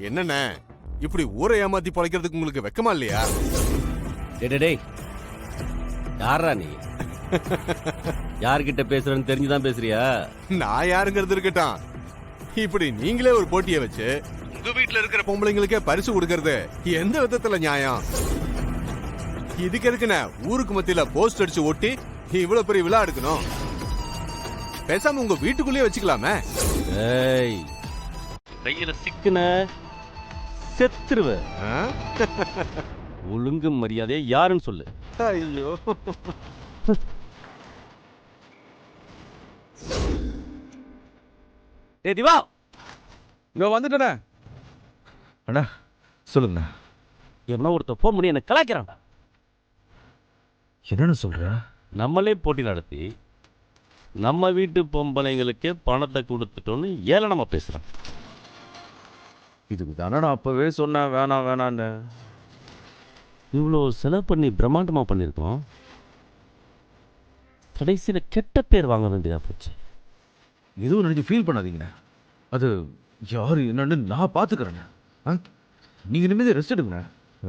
என்னண்ணே இப்படி ஊரை ஏமாத்தி பழைக்கிறதுக்கு உங்களுக்கு வெக்கமா இல்லையா? டேய் யாரா நீ? யார்கிட்ட பேசுறன்னு தெரிஞ்சுதான் பேசுறியா? நான் யாருங்கிறது இருக்கட்டும், இப்படி நீங்களே ஒரு போட்டியை வச்சு உங்க வீட்டுல இருக்கிற பொம்பளைங்களுக்கே பரிசு கொடுக்கறது எந்த விதத்துல நியாயம்? இதுக்கு எதுக்குண்ணே ஊருக்கு மத்தியில போஸ்ட் அடிச்சு ஒட்டி இவ்வளவு பெரிய விழா எடுக்கணும்? பேசாம உங்க வீட்டுக்குள்ளேயே வச்சுக்கலாமே. ஏய் கையில சிக்குன செத்துருவ. ஒழுங்கு மரியாதையா யாருன்னு சொல்லு. ஐயோ டேய் திவா, இங்க வந்துட்டேனே. அண்ணா சொல்லுங்கண்ணா. எவனோ ஒருத்தர் ஃபோன் பண்ணி என்ன கலாய்க்கிறான்டா. என்னன்னு சொல்ற? நம்மளே போட்டி நடத்தி நம்ம வீட்டு பொம்பளைங்களுக்கே பணத்தை கொடுத்துட்டோன்னு ஏளனமா பேசுறான். இதுக்கு தானே நான் அப்பவே சொன்னேன் வேணாம் வேணான்னு. இவ்வளோ செலவு பண்ணி பிரம்மாண்டமா பண்ணியிருக்கோம், கடைசியில கெட்ட பேர் வாங்க வேண்டியதா போச்சு. எதுவும் நினைச்சு ஃபீல் பண்ணாதீங்கண்ணே. அது யாரு என்னன்னு நான் பார்த்துக்கிறேண்ணே. நீங்க நிம்மதி ரெஸ்ட் எடுங்கண்ணே.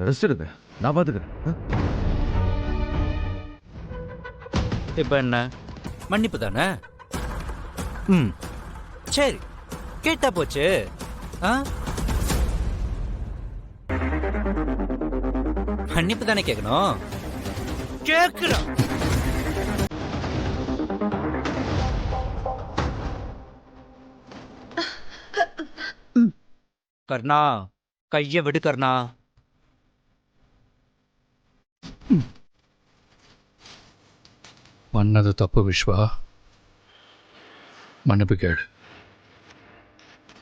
ரெஸ்ட் எடுங்க, நான் பார்த்துக்கிறேன். இப்ப என்ன மன்னிப்பு தானே? சரி கேட்டா போச்சு. மன்னிப்பு தானே கேட்கணும். கேட்கிறோம். கர்ணா கைய விடு கர்ணா. பண்ணது தப்பு விஸ்வா, மன்னிப்பு கேளு.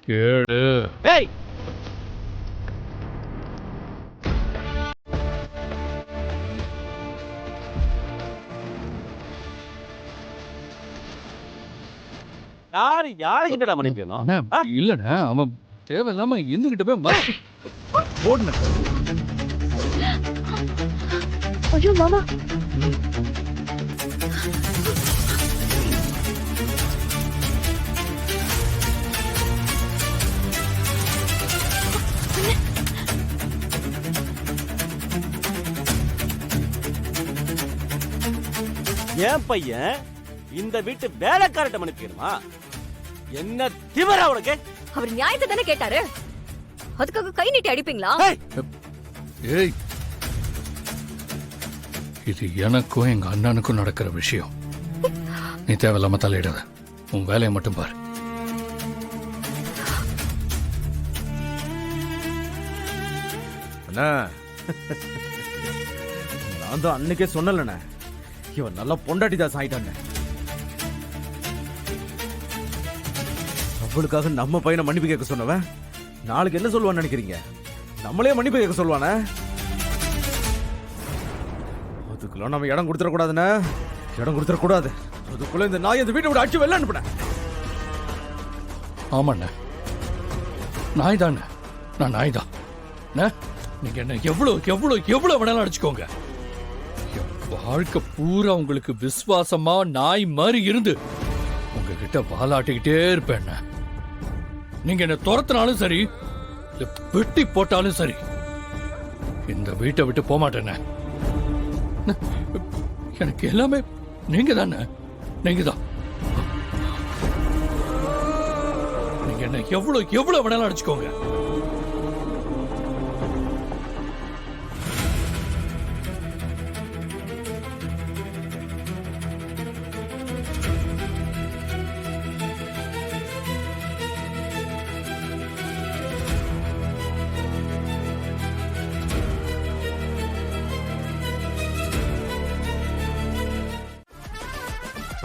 கேளு. ஏய் யாருக்கிட்டடா மன்னிப்பு வேணும்? அண்ணா, இல்லண்ணா, அவன் தேவையில்லாம இருந்துகிட்ட போய் போடுன. ஐயோ மாமா, என் பையன் இந்த வீட்டு வேலைக்காரட்ட மன்னிப்பிக்கணுமா? என்ன திமிரா உனக்கு? அவர் நியாயத்தை தானே கேட்டாரு, அதுக்காக கை நீட்டி அடிப்பீங்களா? ஏய், இது எனக்கும் எங்க அண்ணனுக்கும் நடக்கிற விஷயம். நீ தேவையில்லாம தலையிடாத, உன் வேலையை மட்டும் பாரு. அண்ணா, நான் தான் அன்னைக்கே சொன்னலண்ணே, இவன் நல்லா பொண்டாட்டி தாஸ் ஆயிட்டான். அவளுக்காக நம்ம பையனை மன்னிப்பு கேட்க சொன்னவன் நாளைக்கு என்ன சொல்லுவான்னு நினைக்கிறீங்க? நம்மளே மன்னிப்பு கேட்க சொல்லுவானே. அதுக்குள்ள நம்ம இடம் கொடுத்துடக்கூடாதுண்ணே, இடம் கொடுத்துடக்கூடாது. அதுக்குள்ள இந்த நாய் இந்த வீட்டை விட அடிச்சு வெளில அனுப்புனேன். ஆமாண்ண, நாய் தானே, நான் நாய் தான். நீங்க என்ன எவ்வளவு எவ்வளவு எவ்வளவு வேணாலும் அடிச்சுக்கோங்க. வாழ்க்கை பூரா உங்களுக்கு விசுவாசமா நாய் மாதிரி இருந்து உங்ககிட்ட வாலாட்டிக்கிட்டே இருப்பேன். நீங்க என்ன துரத்தினாலும் சரி, வெட்டி போட்டாலும் சரி, இந்த வீட்டை விட்டு போக மாட்டேன். எனக்கு எல்லாமே நீங்க தானே, நீங்க தான். நீங்க என்ன எவ்வளவு எவ்வளவு வேணாலும் அடிச்சுக்கோங்க.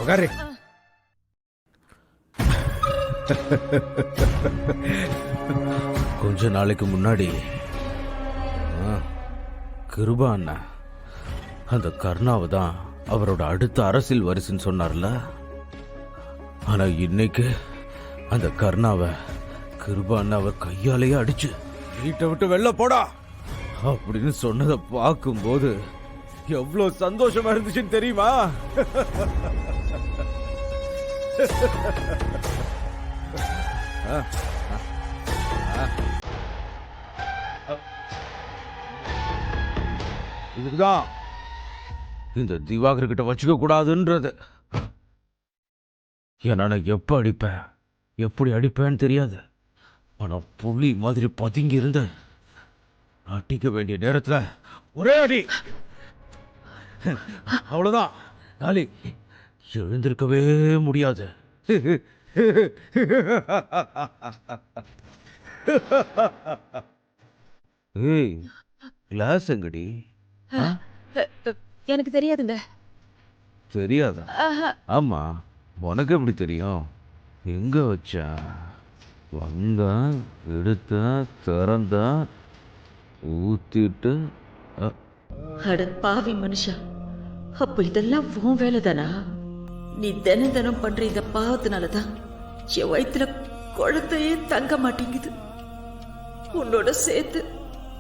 உட்காரு. கொஞ்ச நாளைக்கு முன்னாடி கிருபா அண்ணா அந்த கர்ணாவை தான் அவரோட அடுத்த அரசியல் வாரிசுன்னு சொன்னார்ல. ஆனா இன்னைக்கு அந்த கர்ணாவை கிருபா அண்ணா அவர் கையாலேயே அடிச்சு வீட்டை விட்டு வெளில போடா அப்படின்னு சொன்னதை பார்க்கும்போது எவ்வளவு சந்தோஷமா இருந்துச்சுன்னு தெரியுமா? இதுதான் இந்த திவாகர் கிட்ட வச்சுக்க கூடாதுன்றது. ஏன்னா நான் எப்போ அடிப்பேன் எப்படி அடிப்பேன்னு தெரியாது. ஆனால் புலி மாதிரி பதுங்கி இருந்த அடிக்க வேண்டிய நேரத்தில் ஒரே அடி, அவ்வளோதான். நாளை எழுந்திருக்கவே முடியாது. ஏய், கிளாஸ் எங்கடி? எனக்கு தெரியாதுங்க. தெரியாதா? ஆமா, உனக்கு எப்படி தெரியும்? எங்க வச்சா? வந்தா எடுத்தா திறந்தா ஊத்திட்டு அட பாவி மனுஷா, அப்ப இதெல்லாம் உன் வேலை தானா? நீ தினம் தினம் பண்ற இந்த பாவத்தினாலதான் என் வயிற்றுல குழந்தையே தங்க மாட்டேங்குது. உன்னோட சேர்த்து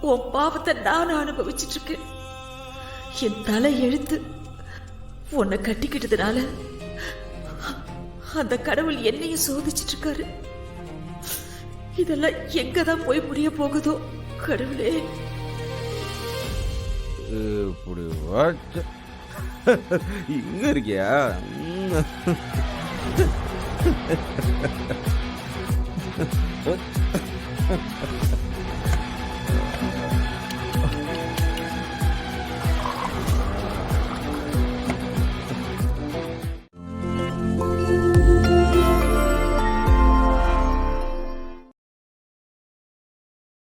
உன் பாவத்தை நானும் அனுபவிச்சுட்டு இருக்கேன். என் தலை எழுத்து உன்னை கட்டிக்கிட்டதுனால அந்த கடவுள் என்னையும் சோதிச்சுட்டு இருக்காரு. இதெல்லாம் எங்கதான் போய் முடிய போகுதோ கடவுளே. இப்படி வச்ச இங்க இருக்கியா?